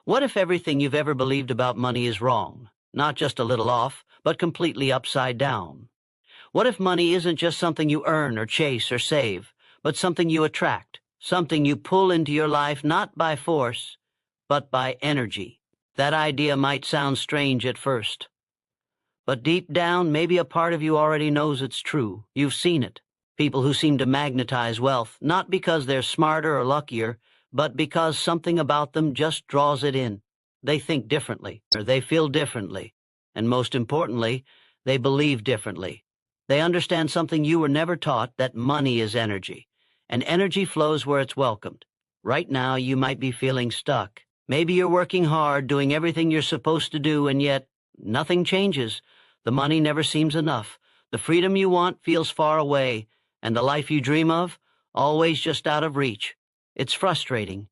What if everything you've ever believed about money is wrong? Not just a little off, but completely upside down. What if money isn't just something you earn or chase or save, but something you attract, something you pull into your life not by force, but by energy? That idea might sound strange at first, but deep down, maybe a part of you already knows it's true. You've seen it. People who seem to magnetize wealth, not because they're smarter or luckier, but because something about them just draws it in. They think differently, or they feel differently, and most importantly, they believe differently. They understand something you were never taught, that money is energy, and energy flows where it's welcomed. Right now, you might be feeling stuck. Maybe you're working hard, doing everything you're supposed to do, and yet nothing changes. The money never seems enough. The freedom you want feels far away, and the life you dream of, always just out of reach. It's frustrating.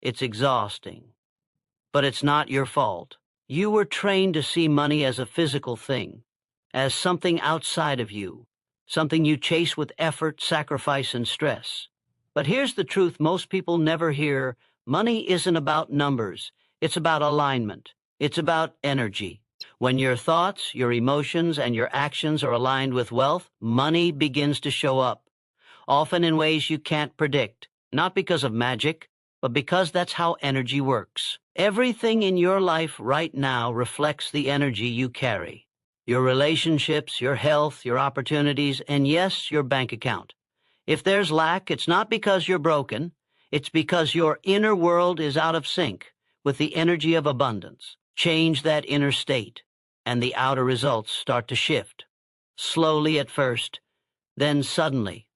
It's exhausting. But it's not your fault. You were trained to see money as a physical thing, as something outside of you, something you chase with effort, sacrifice, and stress. But here's the truth most people never hear. Money isn't about numbers. It's about alignment. It's about energy. When your thoughts, your emotions, and your actions are aligned with wealth, money begins to show up, often in ways you can't predict, not because of magic, but because that's how energy works. Everything in your life right now reflects the energy you carry. Your relationships, your health, your opportunities, and yes, your bank account. If there's lack, it's not because you're broken. It's because your inner world is out of sync with the energy of abundance. Change that inner state, and the outer results start to shift. Slowly at first, then suddenly.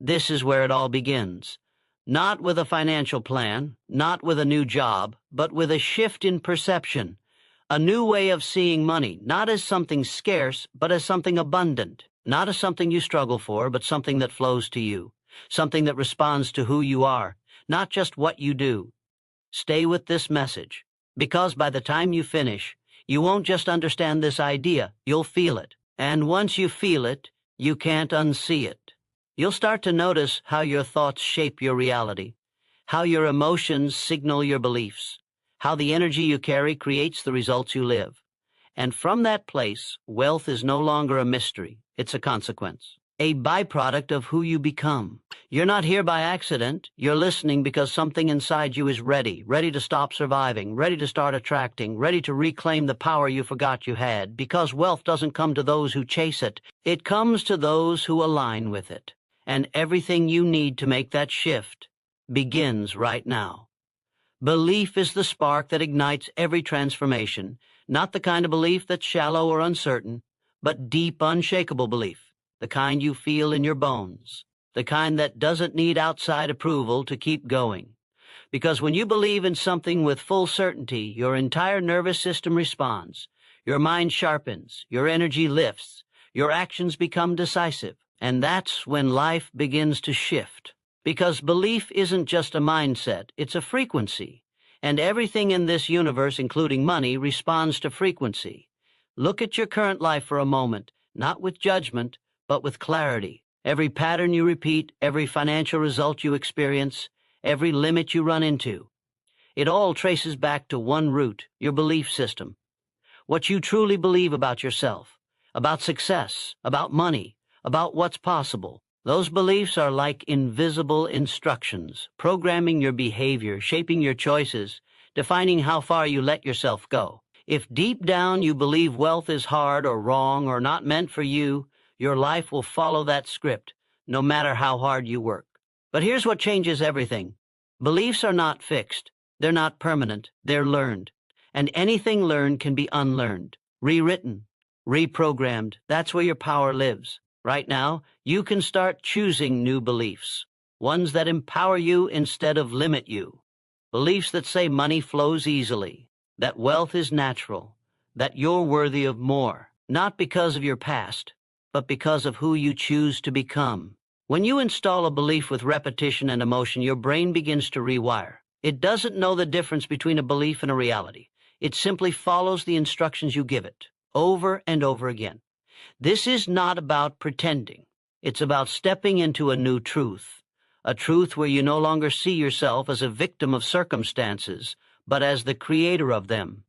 This is where it all begins. Not with a financial plan, not with a new job, but with a shift in perception. A new way of seeing money, not as something scarce, but as something abundant. Not as something you struggle for, but something that flows to you. Something that responds to who you are, not just what you do. Stay with this message, because by the time you finish, you won't just understand this idea, you'll feel it. And once you feel it, you can't unsee it. You'll start to notice how your thoughts shape your reality, how your emotions signal your beliefs, how the energy you carry creates the results you live. And from that place, wealth is no longer a mystery, it's a consequence, a byproduct of who you become. You're not here by accident. You're listening because something inside you is ready to stop surviving, ready to start attracting, ready to reclaim the power you forgot you had, because wealth doesn't come to those who chase it. It comes to those who align with it. And everything you need to make that shift begins right now. Belief is the spark that ignites every transformation, not the kind of belief that's shallow or uncertain, but deep, unshakable belief, the kind you feel in your bones. The kind that doesn't need outside approval to keep going. Because when you believe in something with full certainty, your entire nervous system responds. Your mind sharpens, your energy lifts, your actions become decisive. And that's when life begins to shift. Because belief isn't just a mindset, it's a frequency. And everything in this universe, including money, responds to frequency. Look at your current life for a moment, not with judgment, but with clarity. Every pattern you repeat, every financial result you experience, every limit you run into. It all traces back to one root, your belief system. What you truly believe about yourself, about success, about money, about what's possible. Those beliefs are like invisible instructions, programming your behavior, shaping your choices, defining how far you let yourself go. If deep down you believe wealth is hard or wrong or not meant for you, your life will follow that script, no matter how hard you work. But here's what changes everything. Beliefs are not fixed. They're not permanent. They're learned. And anything learned can be unlearned, rewritten, reprogrammed. That's where your power lives. Right now, you can start choosing new beliefs, ones that empower you instead of limit you. Beliefs that say money flows easily, that wealth is natural, that you're worthy of more, not because of your past, but because of who you choose to become. When you install a belief with repetition and emotion, your brain begins to rewire. It doesn't know the difference between a belief and a reality. It simply follows the instructions you give it, over and over again. This is not about pretending. It's about stepping into a new truth, a truth where you no longer see yourself as a victim of circumstances, but as the creator of them.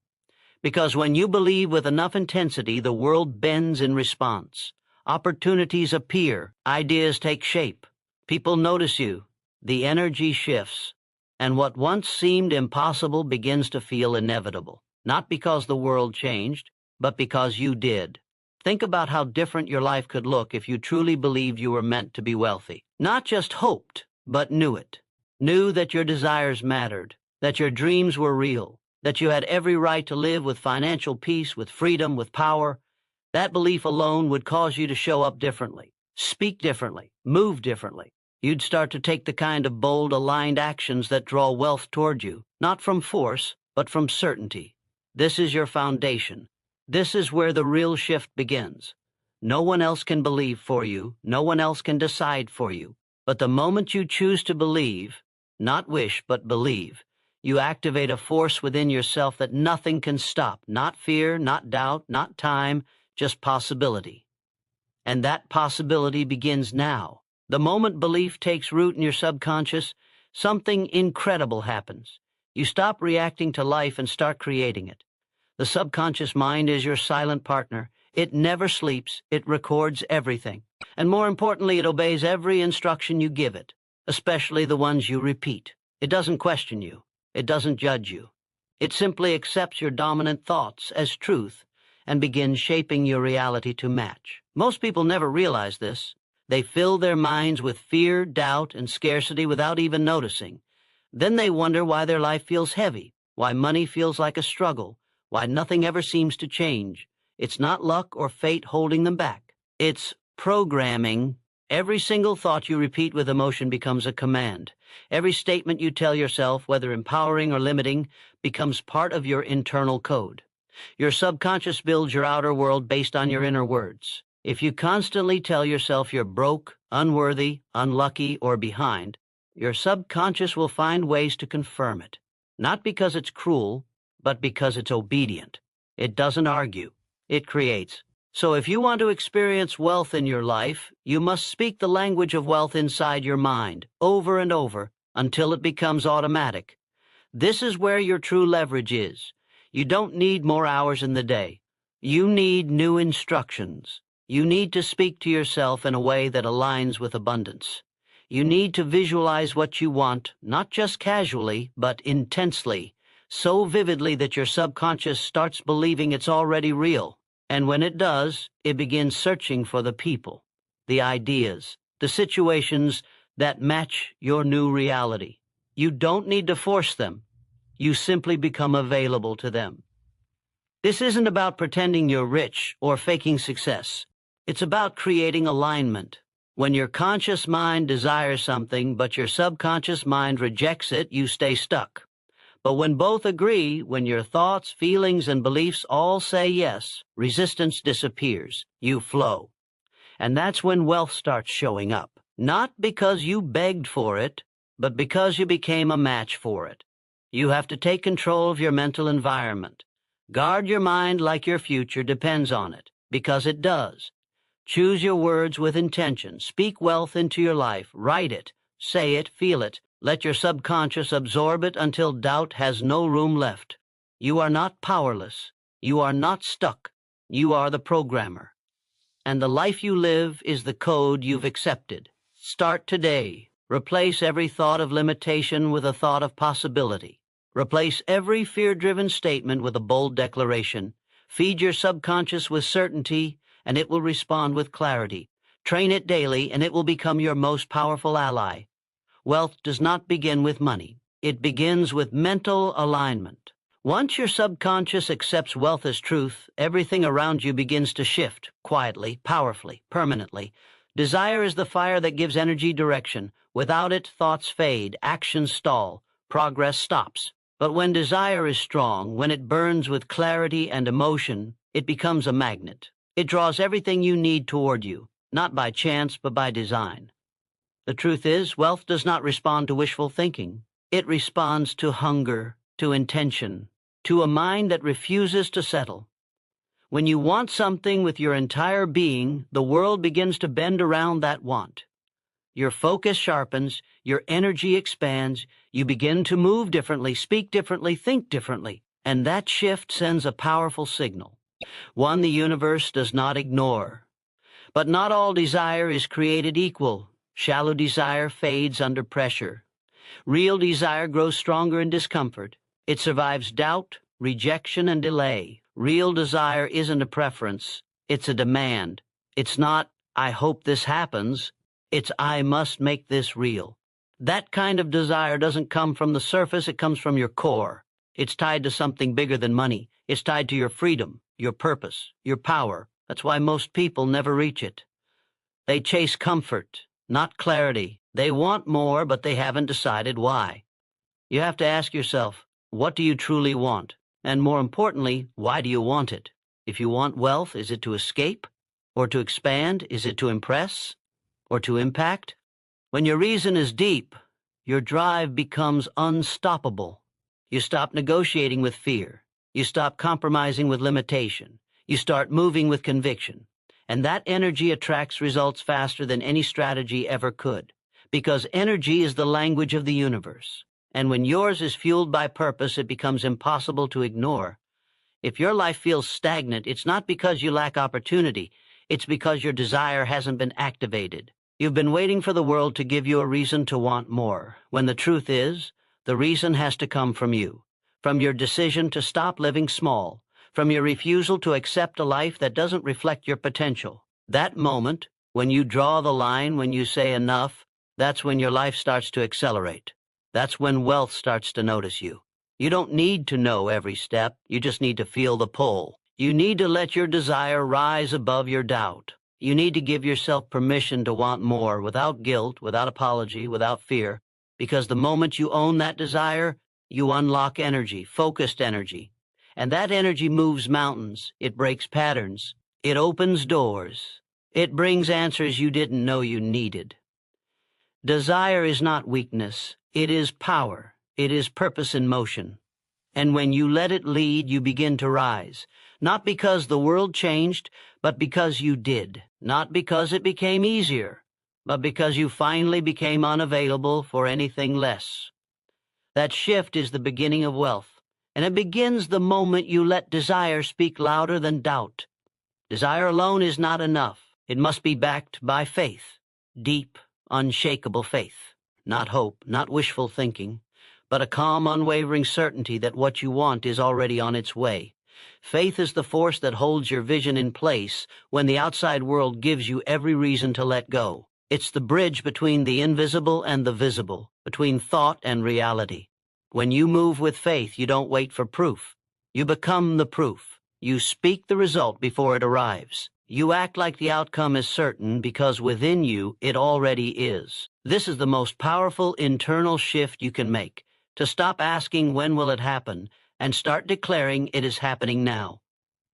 Because when you believe with enough intensity, the world bends in response. Opportunities appear, ideas take shape, people notice you, the energy shifts, and what once seemed impossible begins to feel inevitable. Not because the world changed, but because you did. Think about how different your life could look if you truly believed you were meant to be wealthy. Not just hoped, but knew it. Knew that your desires mattered, that your dreams were real, that you had every right to live with financial peace, with freedom, with power. That belief alone would cause you to show up differently, speak differently, move differently. You'd start to take the kind of bold, aligned actions that draw wealth toward you, not from force, but from certainty. This is your foundation. This is where the real shift begins. No one else can believe for you. No one else can decide for you. But the moment you choose to believe, not wish, but believe, you activate a force within yourself that nothing can stop. Not fear, not doubt, not time, just possibility. And that possibility begins now. The moment belief takes root in your subconscious, something incredible happens. You stop reacting to life and start creating it. The subconscious mind is your silent partner. It never sleeps. It records everything. And more importantly, it obeys every instruction you give it, especially the ones you repeat. It doesn't question you. It doesn't judge you. It simply accepts your dominant thoughts as truth and begins shaping your reality to match. Most people never realize this. They fill their minds with fear, doubt, and scarcity without even noticing. Then they wonder why their life feels heavy, why money feels like a struggle, why nothing ever seems to change. It's not luck or fate holding them back. It's programming. Every single thought you repeat with emotion becomes a command. Every statement you tell yourself, whether empowering or limiting, becomes part of your internal code. Your subconscious builds your outer world based on your inner words. If you constantly tell yourself you're broke, unworthy, unlucky, or behind, your subconscious will find ways to confirm it. Not because it's cruel, but because it's obedient. It doesn't argue. It creates. So if you want to experience wealth in your life, you must speak the language of wealth inside your mind, over and over, until it becomes automatic. This is where your true leverage is. You don't need more hours in the day. You need new instructions. You need to speak to yourself in a way that aligns with abundance. You need to visualize what you want, not just casually, but intensely, so vividly that your subconscious starts believing it's already real. And when it does, it begins searching for the people, the ideas, the situations that match your new reality. You don't need to force them. You simply become available to them. This isn't about pretending you're rich or faking success. It's about creating alignment. When your conscious mind desires something, but your subconscious mind rejects it, you stay stuck. But when both agree, when your thoughts, feelings, and beliefs all say yes, resistance disappears. You flow. And that's when wealth starts showing up. Not because you begged for it, but because you became a match for it. You have to take control of your mental environment. Guard your mind like your future depends on it, because it does. Choose your words with intention. Speak wealth into your life. Write it. Say it. Feel it. Let your subconscious absorb it until doubt has no room left. You are not powerless. You are not stuck. You are the programmer. And the life you live is the code you've accepted. Start today. Replace every thought of limitation with a thought of possibility. Replace every fear-driven statement with a bold declaration. Feed your subconscious with certainty, and it will respond with clarity. Train it daily, and it will become your most powerful ally. Wealth does not begin with money. It begins with mental alignment. Once your subconscious accepts wealth as truth, everything around you begins to shift, quietly, powerfully, permanently. Desire is the fire that gives energy direction. Without it, thoughts fade, actions stall, progress stops. But when desire is strong, when it burns with clarity and emotion, it becomes a magnet. It draws everything you need toward you, not by chance, but by design. The truth is, wealth does not respond to wishful thinking. It responds to hunger, to intention, to a mind that refuses to settle. When you want something with your entire being, the world begins to bend around that want. Your focus sharpens, your energy expands, you begin to move differently, speak differently, think differently, and that shift sends a powerful signal, one the universe does not ignore. But not all desire is created equal. Shallow desire fades under pressure. Real desire grows stronger in discomfort. It survives doubt, rejection, and delay. Real desire isn't a preference. It's a demand. It's not, I hope this happens. It's, I must make this real. That kind of desire doesn't come from the surface. It comes from your core. It's tied to something bigger than money. It's tied to your freedom, your purpose, your power. That's why most people never reach it. They chase comfort, not clarity. They want more, but they haven't decided why. You have to ask yourself, what do you truly want? And more importantly, why do you want it? If you want wealth, is it to escape? Or to expand? Is it to impress? Or to impact? When your reason is deep, your drive becomes unstoppable. You stop negotiating with fear. You stop compromising with limitation. You start moving with conviction. And that energy attracts results faster than any strategy ever could. Because energy is the language of the universe. And when yours is fueled by purpose, it becomes impossible to ignore. If your life feels stagnant, it's not because you lack opportunity. It's because your desire hasn't been activated. You've been waiting for the world to give you a reason to want more, when the truth is, the reason has to come from you. From your decision to stop living small. From your refusal to accept a life that doesn't reflect your potential. That moment, when you draw the line, when you say enough, that's when your life starts to accelerate. That's when wealth starts to notice you. You don't need to know every step, you just need to feel the pull. You need to let your desire rise above your doubt. You need to give yourself permission to want more without guilt, without apology, without fear, because the moment you own that desire, you unlock energy, focused energy. And that energy moves mountains, it breaks patterns, it opens doors, it brings answers you didn't know you needed. Desire is not weakness, it is power, it is purpose in motion. And when you let it lead, you begin to rise, not because the world changed, but because you did, not because it became easier, but because you finally became unavailable for anything less. That shift is the beginning of wealth. And it begins the moment you let desire speak louder than doubt. Desire alone is not enough. It must be backed by faith, deep, unshakable faith. Not hope, not wishful thinking, but a calm, unwavering certainty that what you want is already on its way. Faith is the force that holds your vision in place when the outside world gives you every reason to let go. It's the bridge between the invisible and the visible, between thought and reality. When you move with faith, you don't wait for proof. You become the proof. You speak the result before it arrives. You act like the outcome is certain because within you it already is. This is the most powerful internal shift you can make, to stop asking when will it happen and start declaring it is happening now.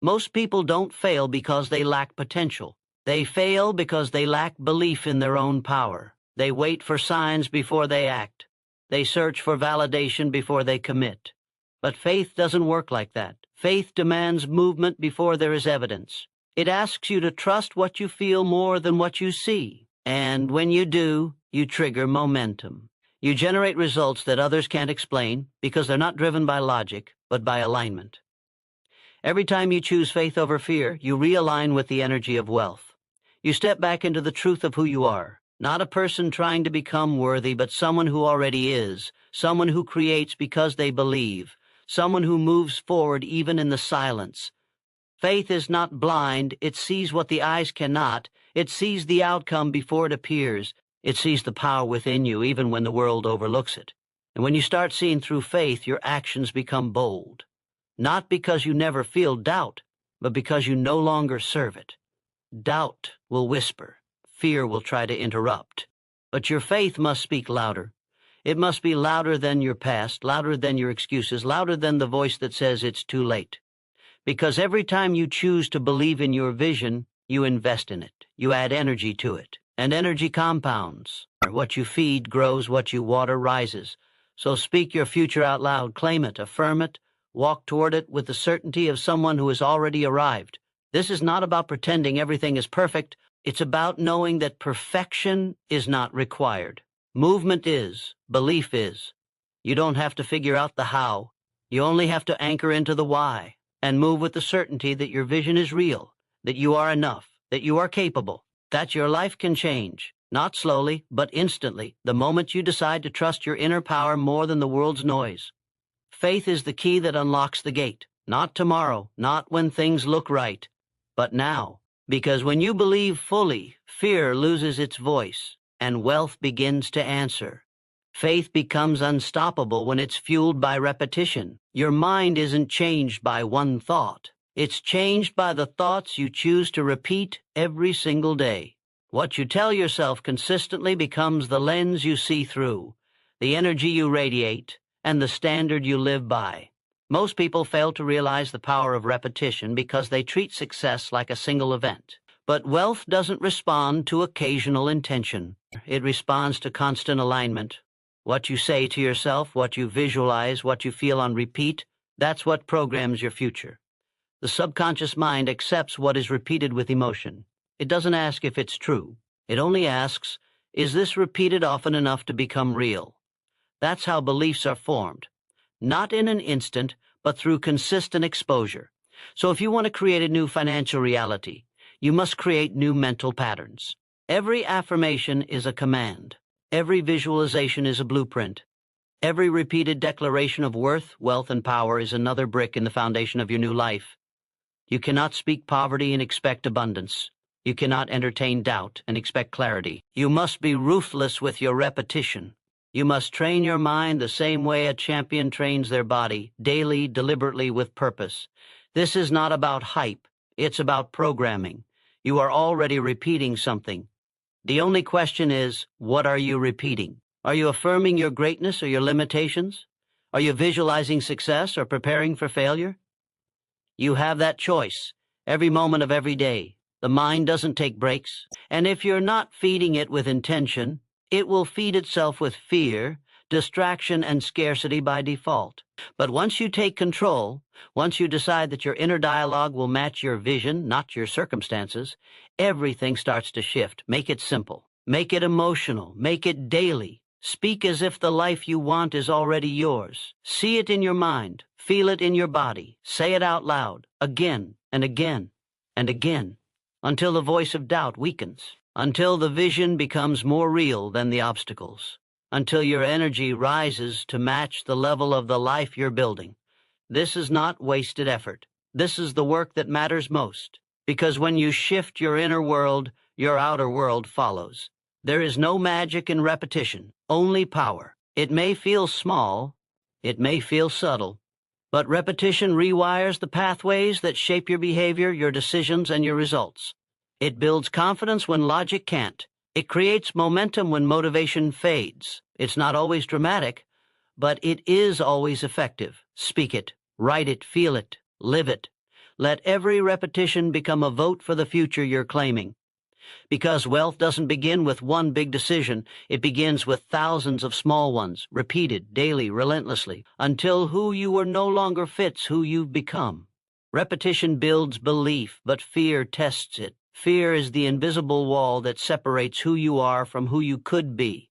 Most people don't fail because they lack potential. They fail because they lack belief in their own power. They wait for signs before they act. They search for validation before they commit. But faith doesn't work like that. Faith demands movement before there is evidence. It asks you to trust what you feel more than what you see. And when you do, you trigger momentum. You generate results that others can't explain because they're not driven by logic, but by alignment. Every time you choose faith over fear, you realign with the energy of wealth. You step back into the truth of who you are. Not a person trying to become worthy, but someone who already is, someone who creates because they believe, someone who moves forward even in the silence. Faith is not blind, it sees what the eyes cannot, it sees the outcome before it appears, it sees the power within you even when the world overlooks it. And when you start seeing through faith, your actions become bold. Not because you never feel doubt, but because you no longer serve it. Doubt will whisper. Fear will try to interrupt. But your faith must speak louder. It must be louder than your past, louder than your excuses, louder than the voice that says it's too late. Because every time you choose to believe in your vision, you invest in it. You add energy to it. And energy compounds. What you feed grows, what you water rises. So speak your future out loud, claim it, affirm it, walk toward it with the certainty of someone who has already arrived. This is not about pretending everything is perfect It's about knowing that perfection is not required. Movement is, belief is. You don't have to figure out the how. You only have to anchor into the why and move with the certainty that your vision is real, that you are enough, that you are capable, that your life can change, not slowly, but instantly, the moment you decide to trust your inner power more than the world's noise. Faith is the key that unlocks the gate, not tomorrow, not when things look right, but now. Because when you believe fully, fear loses its voice, and wealth begins to answer. Faith becomes unstoppable when it's fueled by repetition. Your mind isn't changed by one thought. It's changed by the thoughts you choose to repeat every single day. What you tell yourself consistently becomes the lens you see through, the energy you radiate, and the standard you live by. Most people fail to realize the power of repetition because they treat success like a single event. But wealth doesn't respond to occasional intention. It responds to constant alignment. What you say to yourself, what you visualize, what you feel on repeat, that's what programs your future. The subconscious mind accepts what is repeated with emotion. It doesn't ask if it's true. It only asks, is this repeated often enough to become real? That's how beliefs are formed. Not in an instant, but through consistent exposure. So if you want to create a new financial reality, you must create new mental patterns. Every affirmation is a command. Every visualization is a blueprint. Every repeated declaration of worth, wealth, and power is another brick in the foundation of your new life. You cannot speak poverty and expect abundance. You cannot entertain doubt and expect clarity. You must be ruthless with your repetition. You must train your mind the same way a champion trains their body, daily, deliberately, with purpose. This is not about hype. It's about programming. You are already repeating something. The only question is, what are you repeating? Are you affirming your greatness or your limitations? Are you visualizing success or preparing for failure? You have that choice every moment of every day. The mind doesn't take breaks. And if you're not feeding it with intention, it will feed itself with fear, distraction, and scarcity by default. But once you take control, once you decide that your inner dialogue will match your vision, not your circumstances, everything starts to shift. Make it simple. Make it emotional. Make it daily. Speak as if the life you want is already yours. See it in your mind. Feel it in your body. Say it out loud, again and again and again, until the voice of doubt weakens, until the vision becomes more real than the obstacles, until your energy rises to match the level of the life you're building. This is not wasted effort. This is the work that matters most, because when you shift your inner world, your outer world follows. There is no magic in repetition, only power. It may feel small, it may feel subtle, but repetition rewires the pathways that shape your behavior, your decisions, and your results. It builds confidence when logic can't. It creates momentum when motivation fades. It's not always dramatic, but it is always effective. Speak it, write it, feel it, live it. Let every repetition become a vote for the future you're claiming. Because wealth doesn't begin with one big decision, it begins with thousands of small ones, repeated daily, relentlessly, until who you were no longer fits who you've become. Repetition builds belief, but fear tests it. Fear is the invisible wall that separates who you are from who you could be.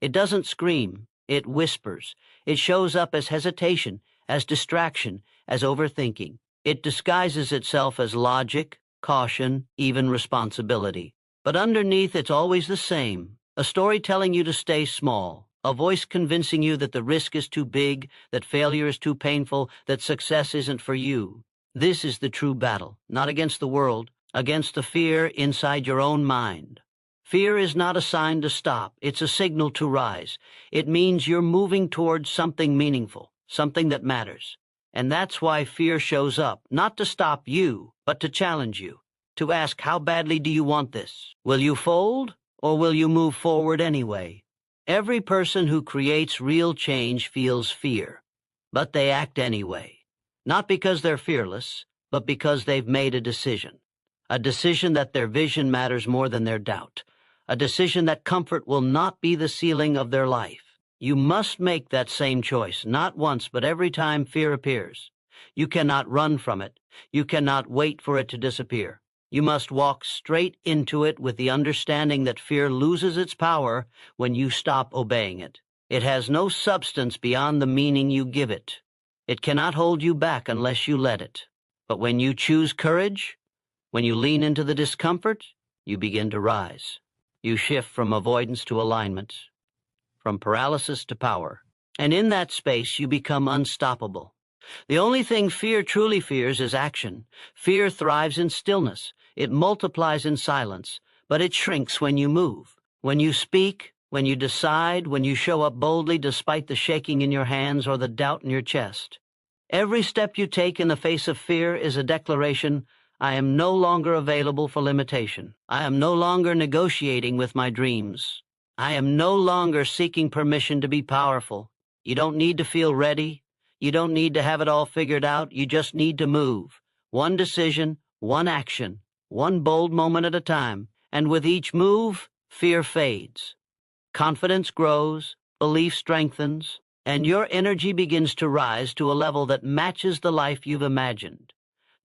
It doesn't scream, it whispers. It shows up as hesitation, as distraction, as overthinking. It disguises itself as logic, caution, even responsibility. But underneath, it's always the same. A story telling you to stay small. A voice convincing you that the risk is too big, that failure is too painful, that success isn't for you. This is the true battle, not against the world, against the fear inside your own mind. Fear is not a sign to stop. It's a signal to rise. It means you're moving towards something meaningful, something that matters. And that's why fear shows up, not to stop you, but to challenge you, to ask, how badly do you want this? Will you fold, or will you move forward anyway? Every person who creates real change feels fear, but they act anyway. Not because they're fearless, but because they've made a decision that their vision matters more than their doubt, a decision that comfort will not be the ceiling of their life. You must make that same choice, not once, but every time fear appears. You cannot run from it. You cannot wait for it to disappear. You must walk straight into it with the understanding that fear loses its power when you stop obeying it. It has no substance beyond the meaning you give it. It cannot hold you back unless you let it. But when you choose courage, when you lean into the discomfort, you begin to rise. You shift from avoidance to alignment, from paralysis to power. And in that space, you become unstoppable. The only thing fear truly fears is action. Fear thrives in stillness. It multiplies in silence, but it shrinks when you move. When you speak, when you decide, when you show up boldly despite the shaking in your hands or the doubt in your chest. Every step you take in the face of fear is a declaration, I am no longer available for limitation. I am no longer negotiating with my dreams. I am no longer seeking permission to be powerful. You don't need to feel ready. You don't need to have it all figured out. You just need to move. One decision, one action, one bold moment at a time. And with each move, fear fades. Confidence grows, belief strengthens, and your energy begins to rise to a level that matches the life you've imagined.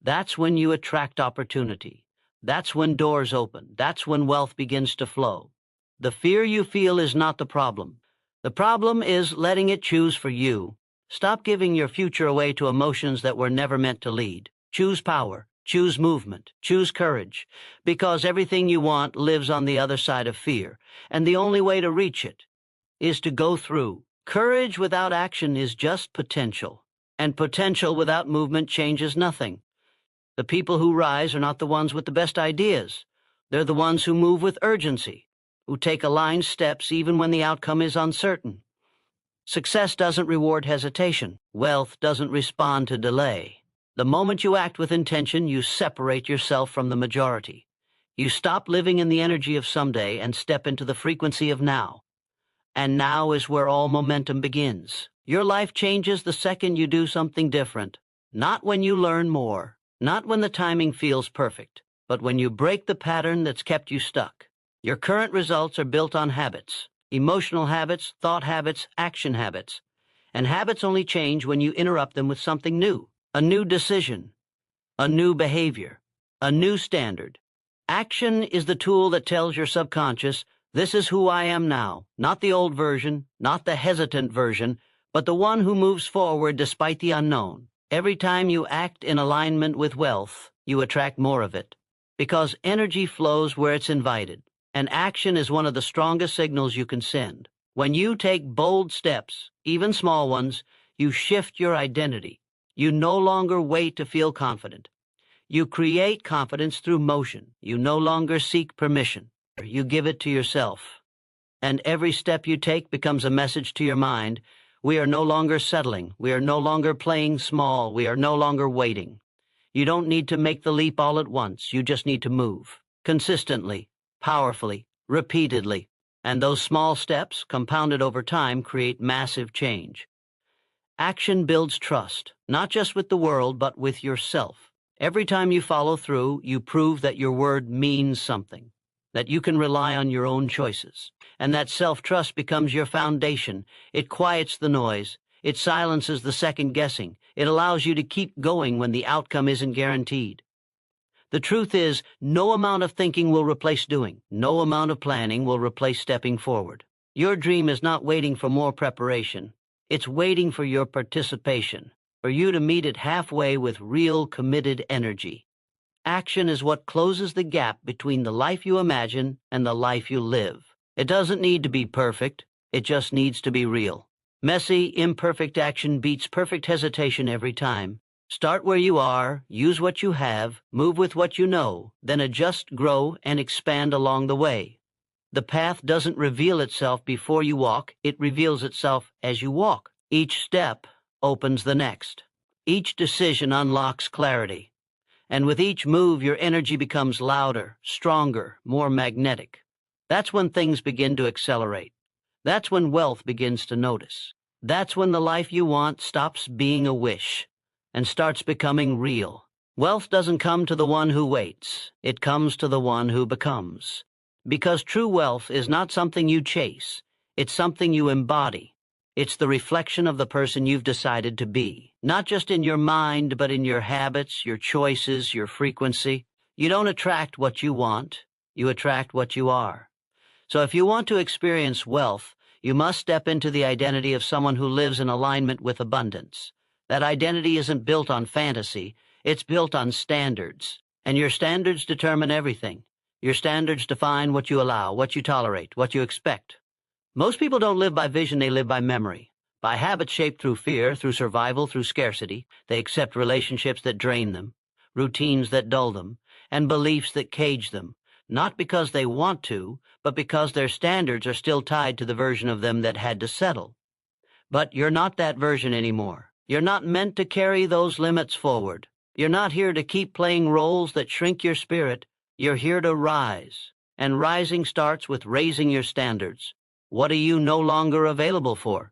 That's when you attract opportunity. That's when doors open. That's when wealth begins to flow. The fear you feel is not the problem. The problem is letting it choose for you. Stop giving your future away to emotions that were never meant to lead. Choose power, choose movement, choose courage, because everything you want lives on the other side of fear, and the only way to reach it is to go through. Courage without action is just potential, and potential without movement changes nothing. The people who rise are not the ones with the best ideas. They're the ones who move with urgency, who take aligned steps even when the outcome is uncertain. Success doesn't reward hesitation. Wealth doesn't respond to delay. The moment you act with intention, you separate yourself from the majority. You stop living in the energy of someday and step into the frequency of now. And now is where all momentum begins. Your life changes the second you do something different. Not when you learn more, not when the timing feels perfect, but when you break the pattern that's kept you stuck. Your current results are built on habits. Emotional habits, thought habits, action habits. And habits only change when you interrupt them with something new. A new decision, a new behavior, a new standard. Action is the tool that tells your subconscious, this is who I am now, not the old version, not the hesitant version, but the one who moves forward despite the unknown. Every time you act in alignment with wealth, you attract more of it, because energy flows where it's invited. And action is one of the strongest signals you can send. When you take bold steps, even small ones, you shift your identity. You no longer wait to feel confident. You create confidence through motion. You no longer seek permission. You give it to yourself. And every step you take becomes a message to your mind. We are no longer settling. We are no longer playing small. We are no longer waiting. You don't need to make the leap all at once. You just need to move. Consistently. Powerfully, repeatedly, and those small steps, compounded over time, create massive change. Action builds trust, not just with the world, but with yourself. Every time you follow through, you prove that your word means something, that you can rely on your own choices, and that self-trust becomes your foundation. It quiets the noise. It silences the second-guessing. It allows you to keep going when the outcome isn't guaranteed. The truth is, no amount of thinking will replace doing. No amount of planning will replace stepping forward. Your dream is not waiting for more preparation. It's waiting for your participation, for you to meet it halfway with real, committed energy. Action is what closes the gap between the life you imagine and the life you live. It doesn't need to be perfect. It just needs to be real. Messy, imperfect action beats perfect hesitation every time. Start where you are, use what you have, move with what you know, then adjust, grow, and expand along the way. The path doesn't reveal itself before you walk, it reveals itself as you walk. Each step opens the next. Each decision unlocks clarity. And with each move, your energy becomes louder, stronger, more magnetic. That's when things begin to accelerate. That's when wealth begins to notice. That's when the life you want stops being a wish and starts becoming real. Wealth doesn't come to the one who waits. It comes to the one who becomes. Because true wealth is not something you chase. It's something you embody. It's the reflection of the person you've decided to be. Not just in your mind, but in your habits, your choices, your frequency. You don't attract what you want, you attract what you are. So if you want to experience wealth, you must step into the identity of someone who lives in alignment with abundance. That identity isn't built on fantasy, it's built on standards. And your standards determine everything. Your standards define what you allow, what you tolerate, what you expect. Most people don't live by vision, they live by memory. By habits shaped through fear, through survival, through scarcity, they accept relationships that drain them, routines that dull them, and beliefs that cage them, not because they want to, but because their standards are still tied to the version of them that had to settle. But you're not that version anymore. You're not meant to carry those limits forward. You're not here to keep playing roles that shrink your spirit. You're here to rise. And rising starts with raising your standards. What are you no longer available for?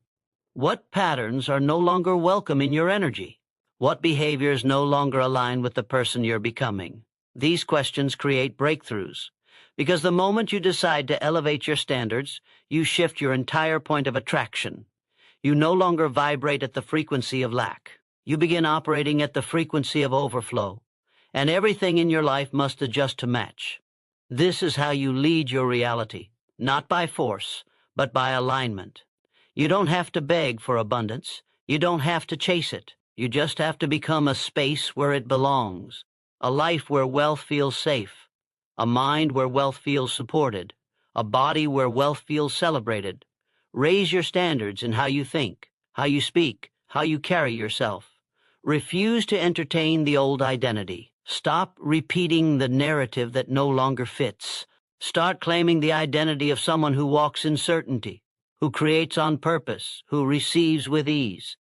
What patterns are no longer welcome in your energy? What behaviors no longer align with the person you're becoming? These questions create breakthroughs. Because the moment you decide to elevate your standards, you shift your entire point of attraction. You no longer vibrate at the frequency of lack. You begin operating at the frequency of overflow. And everything in your life must adjust to match. This is how you lead your reality, not by force, but by alignment. You don't have to beg for abundance. You don't have to chase it. You just have to become a space where it belongs, a life where wealth feels safe, a mind where wealth feels supported, a body where wealth feels celebrated. Raise your standards in how you think, how you speak, how you carry yourself. Refuse to entertain the old identity. Stop repeating the narrative that no longer fits. Start claiming the identity of someone who walks in certainty, who creates on purpose, who receives with ease.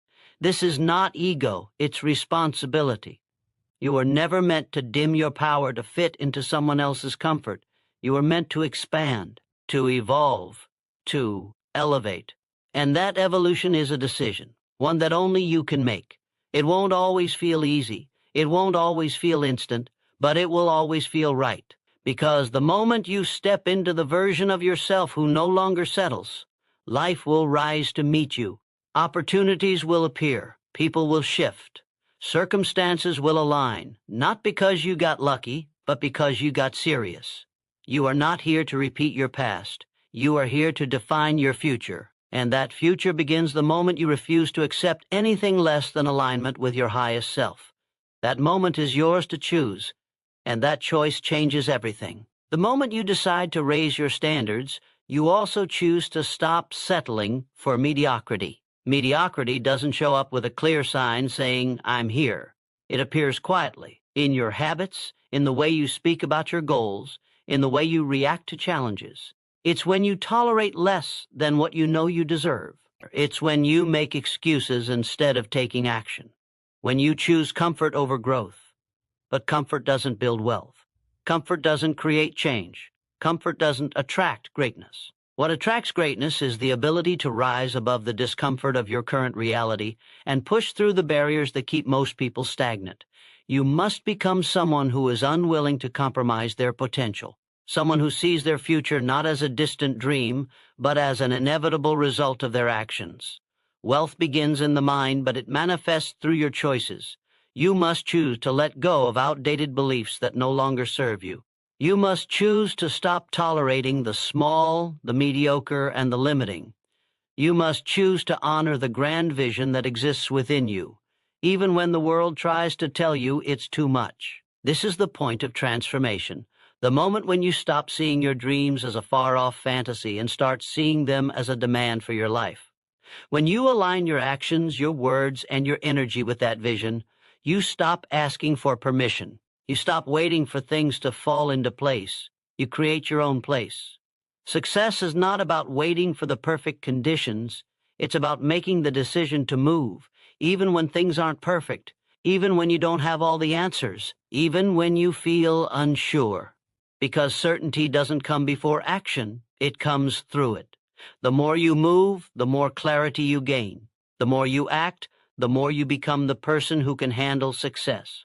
This is not ego, it's responsibility. You were never meant to dim your power to fit into someone else's comfort. You were meant to expand, to evolve, to elevate. And that evolution is a decision, one that only you can make. It won't always feel easy. It won't always feel instant, but it will always feel right. Because the moment you step into the version of yourself who no longer settles, life will rise to meet you. Opportunities will appear. People will shift. Circumstances will align, not because you got lucky, but because you got serious. You are not here to repeat your past. You are here to define your future. And that future begins the moment you refuse to accept anything less than alignment with your highest self. That moment is yours to choose, and that choice changes everything. The moment you decide to raise your standards, you also choose to stop settling for mediocrity. Mediocrity doesn't show up with a clear sign saying, "I'm here." It appears quietly, in your habits, in the way you speak about your goals, in the way you react to challenges. It's when you tolerate less than what you know you deserve. It's when you make excuses instead of taking action. When you choose comfort over growth. But comfort doesn't build wealth. Comfort doesn't create change. Comfort doesn't attract greatness. What attracts greatness is the ability to rise above the discomfort of your current reality and push through the barriers that keep most people stagnant. You must become someone who is unwilling to compromise their potential. Someone who sees their future not as a distant dream, but as an inevitable result of their actions. Wealth begins in the mind, but it manifests through your choices. You must choose to let go of outdated beliefs that no longer serve you. You must choose to stop tolerating the small, the mediocre, and the limiting. You must choose to honor the grand vision that exists within you, even when the world tries to tell you it's too much. This is the point of transformation. The moment when you stop seeing your dreams as a far-off fantasy and start seeing them as a demand for your life. When you align your actions, your words, and your energy with that vision, you stop asking for permission. You stop waiting for things to fall into place. You create your own place. Success is not about waiting for the perfect conditions. It's about making the decision to move, even when things aren't perfect, even when you don't have all the answers, even when you feel unsure. Because certainty doesn't come before action, it comes through it. The more you move, the more clarity you gain. The more you act, the more you become the person who can handle success.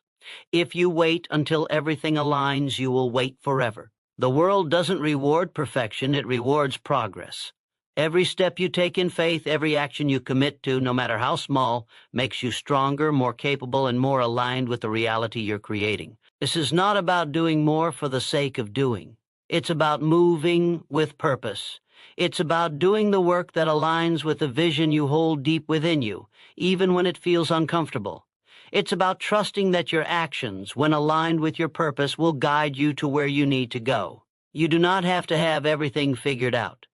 If you wait until everything aligns, you will wait forever. The world doesn't reward perfection, it rewards progress. Every step you take in faith, every action you commit to, no matter how small, makes you stronger, more capable, and more aligned with the reality you're creating. This is not about doing more for the sake of doing. It's about moving with purpose. It's about doing the work that aligns with the vision you hold deep within you, even when it feels uncomfortable. It's about trusting that your actions, when aligned with your purpose, will guide you to where you need to go. You do not have to have everything figured out.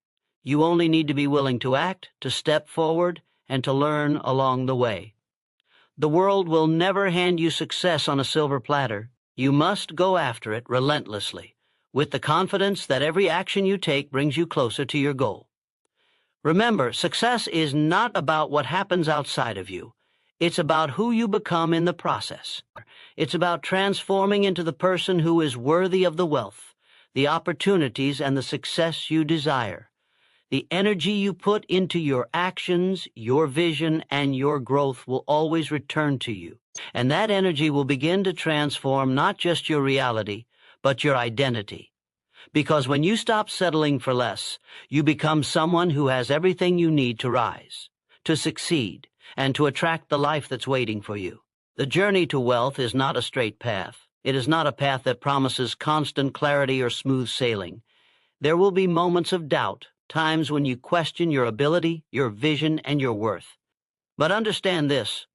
You only need to be willing to act, to step forward, and to learn along the way. The world will never hand you success on a silver platter. You must go after it relentlessly, with the confidence that every action you take brings you closer to your goal. Remember, success is not about what happens outside of you. It's about who you become in the process. It's about transforming into the person who is worthy of the wealth, the opportunities, and the success you desire. The energy you put into your actions, your vision, and your growth will always return to you. And that energy will begin to transform not just your reality, but your identity. Because when you stop settling for less, you become someone who has everything you need to rise, to succeed, and to attract the life that's waiting for you. The journey to wealth is not a straight path. It is not a path that promises constant clarity or smooth sailing. There will be moments of doubt, times when you question your ability, your vision, and your worth. But understand this.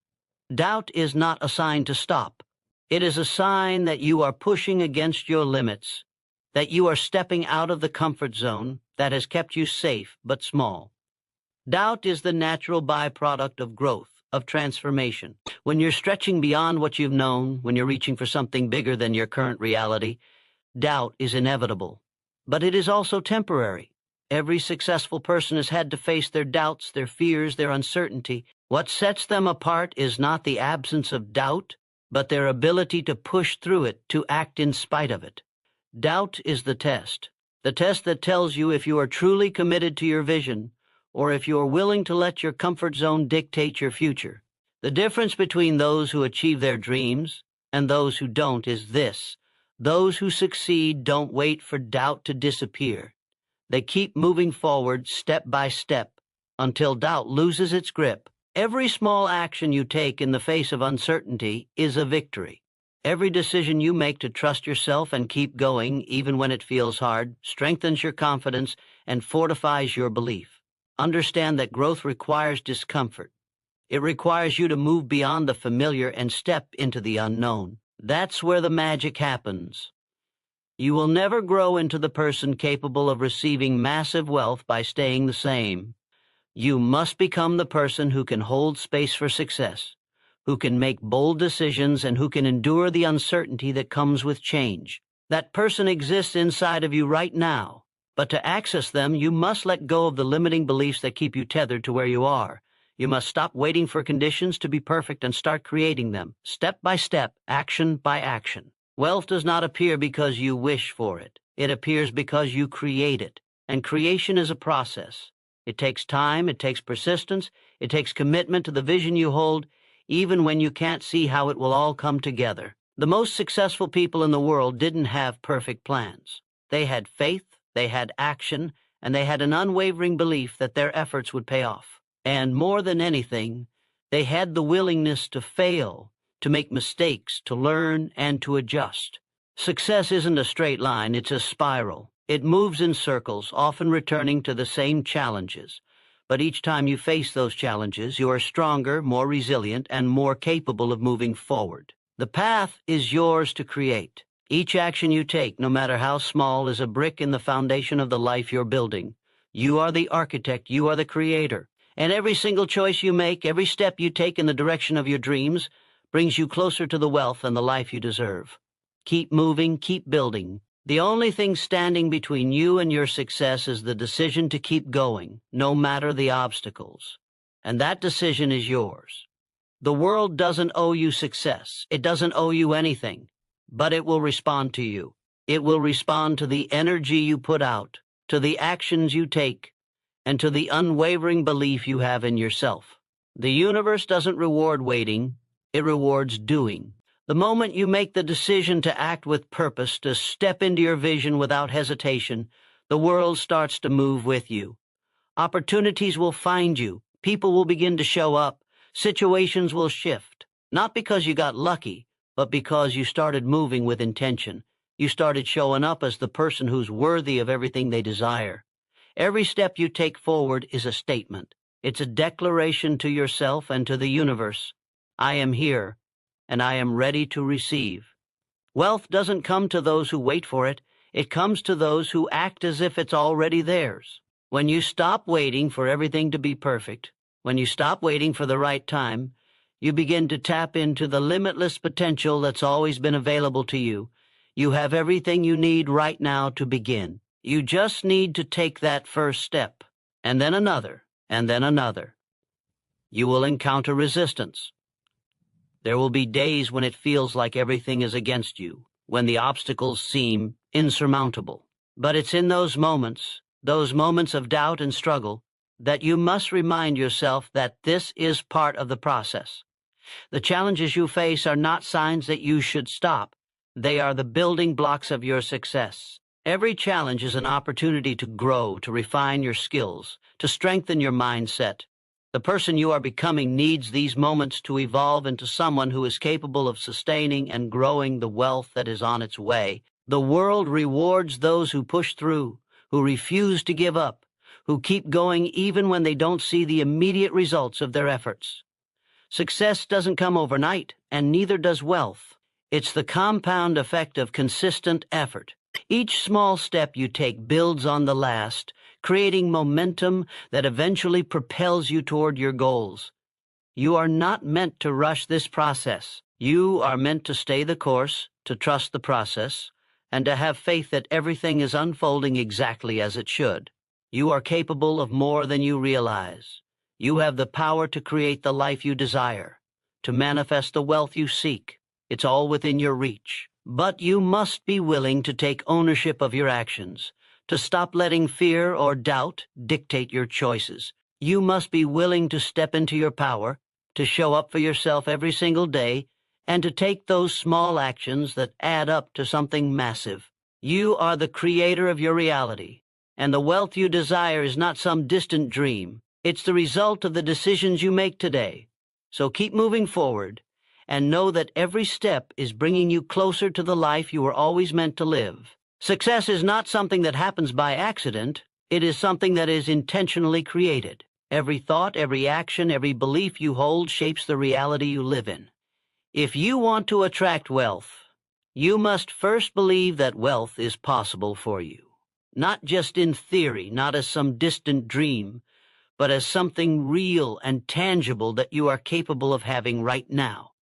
Doubt is not a sign to stop. It is a sign that you are pushing against your limits, that you are stepping out of the comfort zone that has kept you safe but small. Doubt is the natural byproduct of growth, of transformation. When you're stretching beyond what you've known, when you're reaching for something bigger than your current reality, doubt is inevitable. But it is also temporary. Every successful person has had to face their doubts, their fears, their uncertainty. What sets them apart is not the absence of doubt, but their ability to push through it, to act in spite of it. Doubt is the test that tells you if you are truly committed to your vision, or if you are willing to let your comfort zone dictate your future. The difference between those who achieve their dreams and those who don't is this. Those who succeed don't wait for doubt to disappear. They keep moving forward step by step until doubt loses its grip. Every small action you take in the face of uncertainty is a victory. Every decision you make to trust yourself and keep going, even when it feels hard, strengthens your confidence and fortifies your belief. Understand that growth requires discomfort. It requires you to move beyond the familiar and step into the unknown. That's where the magic happens. You will never grow into the person capable of receiving massive wealth by staying the same. You must become the person who can hold space for success, who can make bold decisions, and who can endure the uncertainty that comes with change. That person exists inside of you right now, but to access them, you must let go of the limiting beliefs that keep you tethered to where you are. You must stop waiting for conditions to be perfect and start creating them, step by step, action by action. Wealth does not appear because you wish for it. It appears because you create it. And creation is a process. It takes time, it takes persistence, it takes commitment to the vision you hold, even when you can't see how it will all come together. The most successful people in the world didn't have perfect plans. They had faith, they had action, and they had an unwavering belief that their efforts would pay off. And more than anything, they had the willingness to fail, to make mistakes, to learn, and to adjust. Success isn't a straight line, it's a spiral. It moves in circles, often returning to the same challenges. But each time you face those challenges, you are stronger, more resilient, and more capable of moving forward. The path is yours to create. Each action you take, no matter how small, is a brick in the foundation of the life you're building. You are the architect, you are the creator. And every single choice you make, every step you take in the direction of your dreams, brings you closer to the wealth and the life you deserve. Keep moving, keep building. The only thing standing between you and your success is the decision to keep going, no matter the obstacles. And that decision is yours. The world doesn't owe you success. It doesn't owe you anything. But it will respond to you. It will respond to the energy you put out, to the actions you take, and to the unwavering belief you have in yourself. The universe doesn't reward waiting. It rewards doing. The moment you make the decision to act with purpose, to step into your vision without hesitation, the world starts to move with you. Opportunities will find you. People will begin to show up. Situations will shift. Not because you got lucky, but because you started moving with intention. You started showing up as the person who's worthy of everything they desire. Every step you take forward is a statement. It's a declaration to yourself and to the universe. I am here, and I am ready to receive. Wealth doesn't come to those who wait for it. It comes to those who act as if it's already theirs. When you stop waiting for everything to be perfect, when you stop waiting for the right time, you begin to tap into the limitless potential that's always been available to you. You have everything you need right now to begin. You just need to take that first step, and then another, and then another. You will encounter resistance. There will be days when it feels like everything is against you, when the obstacles seem insurmountable. But it's in those moments of doubt and struggle, that you must remind yourself that this is part of the process. The challenges you face are not signs that you should stop. They are the building blocks of your success. Every challenge is an opportunity to grow, to refine your skills, to strengthen your mindset. The person you are becoming needs these moments to evolve into someone who is capable of sustaining and growing the wealth that is on its way. The world rewards those who push through, who refuse to give up, who keep going even when they don't see the immediate results of their efforts. Success doesn't come overnight, and neither does wealth. It's the compound effect of consistent effort. Each small step you take builds on the last, creating momentum that eventually propels you toward your goals. You are not meant to rush this process. You are meant to stay the course, to trust the process, and to have faith that everything is unfolding exactly as it should. You are capable of more than you realize. You have the power to create the life you desire, to manifest the wealth you seek. It's all within your reach. But you must be willing to take ownership of your actions, to stop letting fear or doubt dictate your choices. You must be willing to step into your power, to show up for yourself every single day, and to take those small actions that add up to something massive. You are the creator of your reality, and the wealth you desire is not some distant dream. It's the result of the decisions you make today. So keep moving forward, and know that every step is bringing you closer to the life you were always meant to live. Success is not something that happens by accident. It is something that is intentionally created. Every thought, every action, every belief you hold shapes the reality you live in. If you want to attract wealth, you must first believe that wealth is possible for you. Not just in theory, not as some distant dream, but as something real and tangible that you are capable of having right now.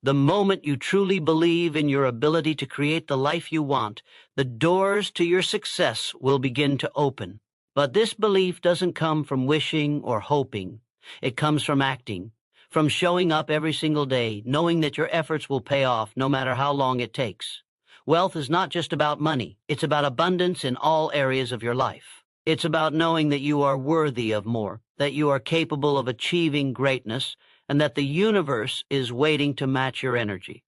The moment you truly believe in your ability to create the life you want, the doors to your success will begin to open. But this belief doesn't come from wishing or hoping. It comes from acting, from showing up every single day, knowing that your efforts will pay off no matter how long it takes. Wealth is not just about money. It's about abundance in all areas of your life. It's about knowing that you are worthy of more, that you are capable of achieving greatness, and that the universe is waiting to match your energy.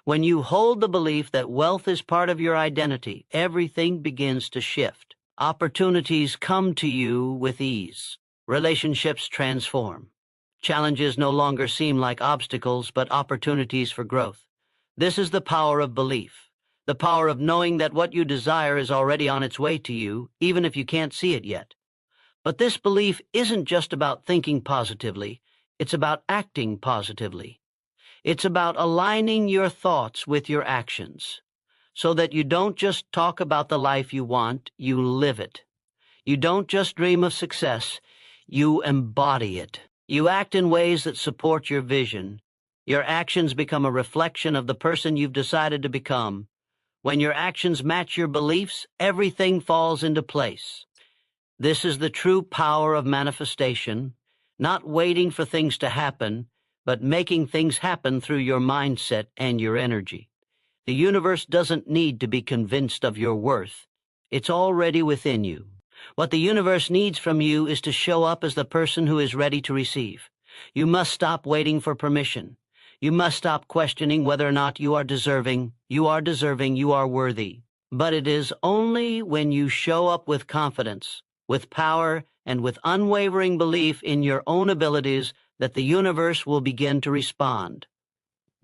When you hold the belief that wealth is part of your identity, everything begins to shift. Opportunities come to you with ease. Relationships transform. Challenges no longer seem like obstacles, but opportunities for growth. This is the power of belief, the power of knowing that what you desire is already on its way to you, even if you can't see it yet. But this belief isn't just about thinking positively. It's about acting positively. It's about aligning your thoughts with your actions, so that you don't just talk about the life you want, you live it. You don't just dream of success, you embody it. You act in ways that support your vision. Your actions become a reflection of the person you've decided to become. When your actions match your beliefs, everything falls into place. This is the true power of manifestation, not waiting for things to happen, but making things happen through your mindset and your energy. The universe doesn't need to be convinced of your worth. It's already within you. What the universe needs from you is to show up as the person who is ready to receive. You must stop waiting for permission. You must stop questioning whether or not you are deserving. You are deserving, you are worthy. But it is only when you show up with confidence, with power, and with unwavering belief in your own abilities that the universe will begin to respond.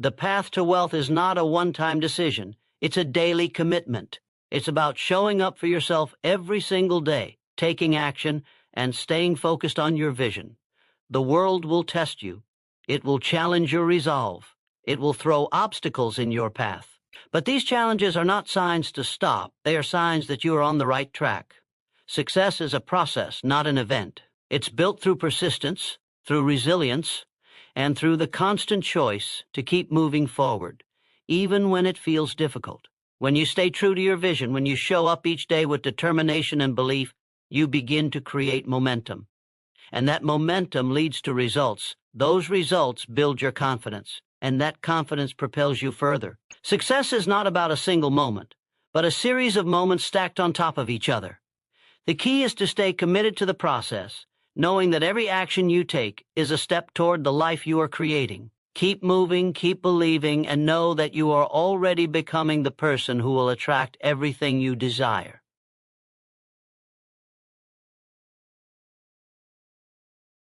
The path to wealth is not a one-time decision. It's a daily commitment. It's about showing up for yourself every single day, taking action, and staying focused on your vision. The world will test you. It will challenge your resolve. It will throw obstacles in your path. But these challenges are not signs to stop. They are signs that you are on the right track. Success is a process, not an event. It's built through persistence, through resilience, and through the constant choice to keep moving forward, even when it feels difficult. When you stay true to your vision, when you show up each day with determination and belief, you begin to create momentum. And that momentum leads to results. Those results build your confidence, and that confidence propels you further. Success is not about a single moment, but a series of moments stacked on top of each other. The key is to stay committed to the process, knowing that every action you take is a step toward the life you are creating. Keep moving, keep believing, and know that you are already becoming the person who will attract everything you desire.